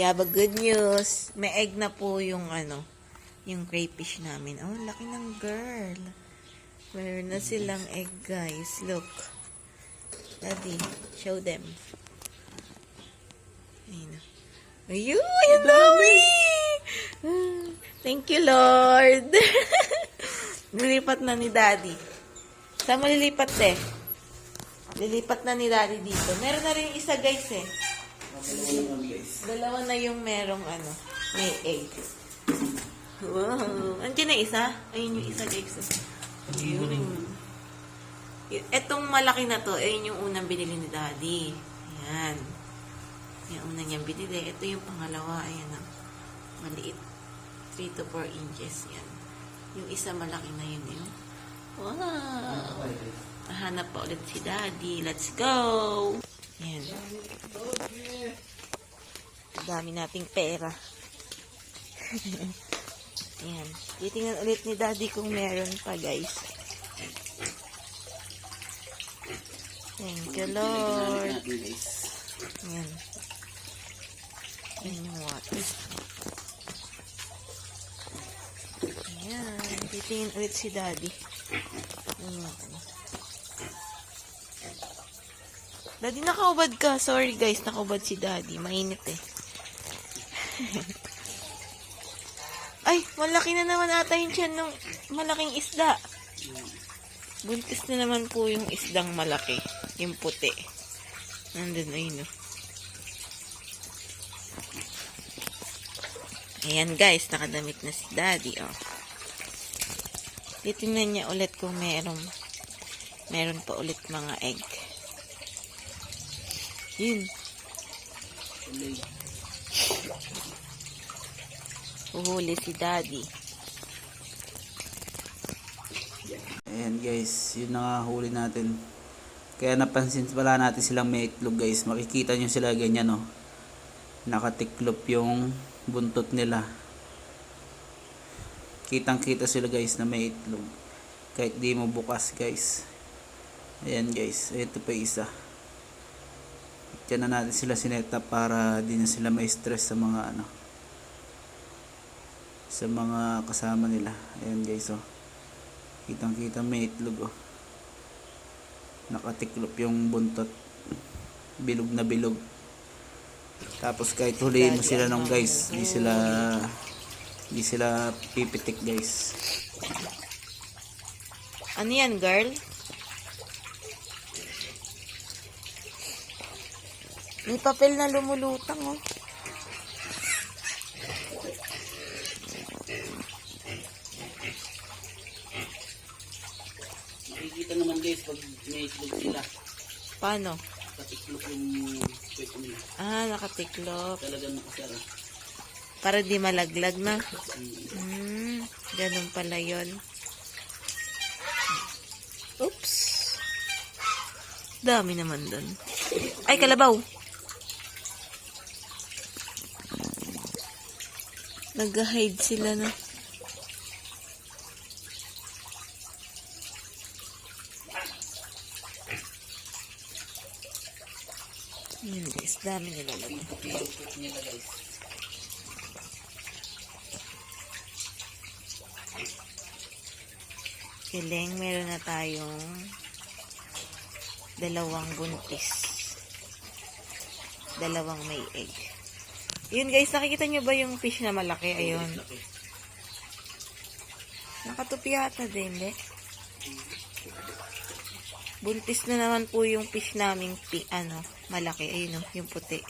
have a good news. May egg na po yung yung crayfish namin. Oh, laki ng girl. Meron na silang egg, guys. Look. Daddy, show them. Ayun. Ayun, ang dami! Thank you, Lord. Nilipat na ni Daddy. Saan mo lilipat, eh? Lilipat na ni Daddy dito. Meron na rin isa, guys, eh. Dalawa na yung merong may egg. Wow. Andiyan na isa? Ayun yung isa, guys. Ayun. Etong malaki na to, ayun yung unang binili ni Daddy. Ayan. Yung unang niyang binili. Ito yung pangalawa. Ayan o. Maliit. 3 to 4 inches. Yan. Yung isa malaki na yun. Yun. Wow. Hanap pa ulit si Daddy. Let's go! Ayan. Dami nating pera. Ayan. Titingnan ulit ni Daddy kung meron pa, guys. Thank you, Lord. Ayan. Ayan yung water. Ayan. Titingnan ulit si Daddy. Ayan. Daddy, nakaubad ka. Sorry, guys. Nakaubad si Daddy. Mainit eh. Ay, malaki na naman ata yung tiyan ng malaking isda. Buntis na naman po yung isdang malaki. Yung puti. Nandun, ayun o. Ayan, guys. Nakadamit na si Daddy, oh. Titingnan niya ulit kung meron pa ulit mga egg. Yun. Uhuli si Daddy. Ayan guys, yun na huli natin. Kaya napansin pala natin silang may itlog guys. Makikita nyo sila ganyan no. Nakatiklop yung buntot nila. Kitang kita sila guys na may itlog. Kahit di mo bukas guys. Ayan guys, ito pa isa. Diyan na natin sila sineta para di na sila may stress sa mga sa mga kasama nila. Ayan guys oh. Kitang kita may itlog oh. Nakatiklop yung buntot. Bilog na bilog. Tapos kahit huliin mo sila nung guys, di sila pipitik guys. Ano yan, girl? May papel na lumulutang, oh. Makikita naman guys pag may itlog sila. Paano? Nakatiklop yung kwek nila. Ah, nakatiklop. Talagang nakasara. Para di malaglag na. Ganun pala yun. Oops. Dami naman dun. Ay, kalabaw. Nag-hide sila na. Yun guys, dami nila lang. Kiling, meron na tayong 2 buntis. 2 may egg. Yun guys, nakikita nyo ba yung fish na malaki? Ayun. Nakatupi yata din, hindi? Buntis na naman po yung fish naming malaki. Ayun o, yung puti.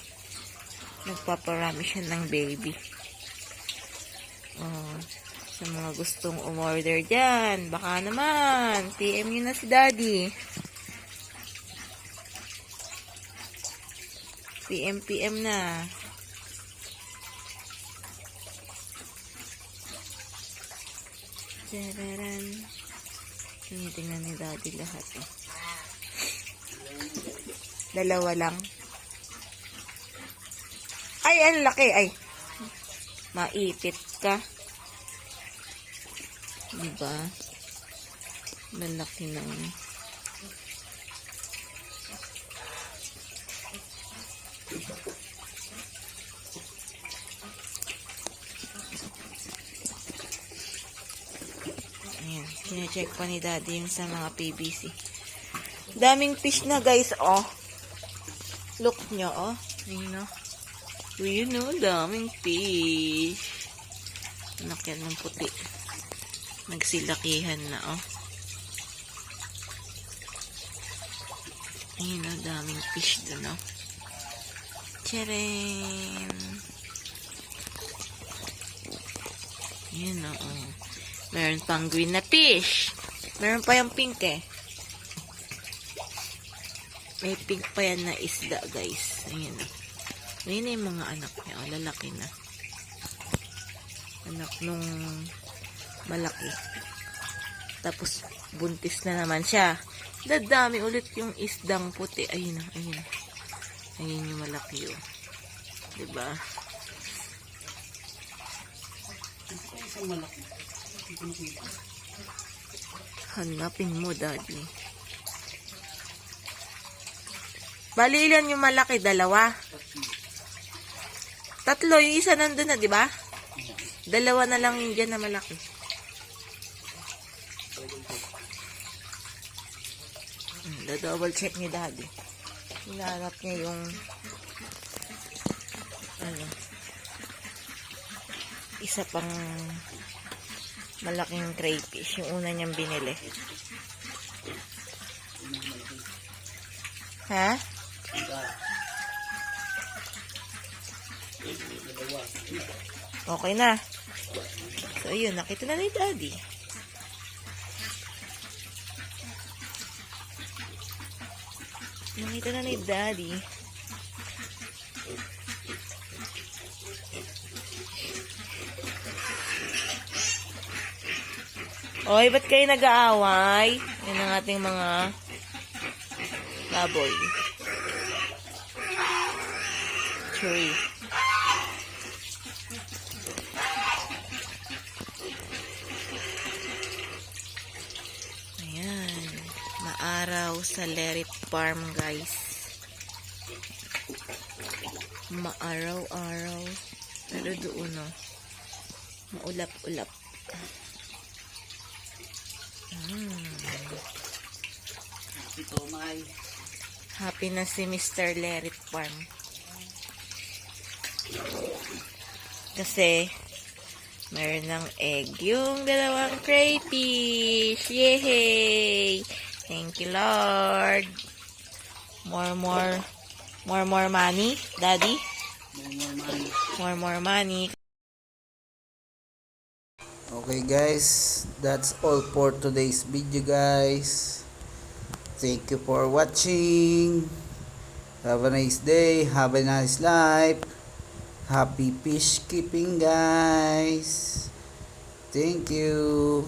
Nagpaparami siya ng baby. Oh, sa mga gustong umorder dyan, baka naman, PM nyo na si Daddy. PM na. Tararan. Tinitingnan ni Daddy lahat eh. 2 lang. Ay, ang laki. Ay, maipit ka. Diba? Malaki ng Kine-check pa ni Daddy yung sa mga PVC. Daming fish na guys, oh. Look nyo, oh. Ayun, oh. Yun, oh. Daming fish. Anak yan ng puti. Nagsilakihan na, oh. Ayun, oh. Daming fish dun, oh. Tcharam! Ayun, oh. Meron pang green na fish. Meron pa yung pink, eh. May pink pa yan na isda, guys. Ayun, oh. Ayun na yung mga anak niya, oh. Lalaki na. Anak nung malaki. Tapos, buntis na naman siya. Dadami ulit yung isdang puti. Ayun, oh. Ayun. Ayun yung malaki, oh. Diba? Hanapin mo, Daddy. Bali, ilan yung malaki? Dalawa? Tatlo. Yung isa nandun na, di ba? Dalawa na lang yung dyan na malaki. Da-double check ni Daddy. Hinahanap niya yung ano, isa pang malaking crayfish. Yung una niyang binili. Ha? Okay na. So, ayun. Nakita na ni Daddy. Nakita na ni Daddy. Oy, ba't kayo nag-aaway? Yan ang ating mga baboy. Tree. Ayan. Maaraw sa Lerit Farm, guys. Maaraw-araw. Pero doon, no? Maulap-ulap. Happy na si Mr. Lerit Farm. Kasi, meron ng egg yung dalawang crayfish. Yay! Thank you, Lord. More money, Daddy? More money. Okay guys, that's all for today's video guys. Thank you for watching. Have a nice day, have a nice life. Happy fish keeping guys. Thank you.